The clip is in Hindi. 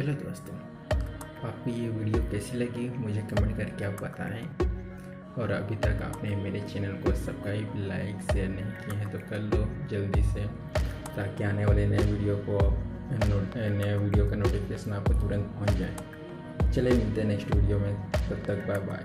हेलो दोस्तों, आपको ये वीडियो कैसी लगी मुझे कमेंट करके आप बताएं। और अभी तक आपने मेरे चैनल को सब्सक्राइब, लाइक, शेयर नहीं किए हैं तो कर लो जल्दी से, ताकि आने वाले नए वीडियो का नोटिफिकेशन आपको तुरंत पहुंच जाए। चलिए मिलते हैं नेक्स्ट वीडियो में, तब तक बाय बाय।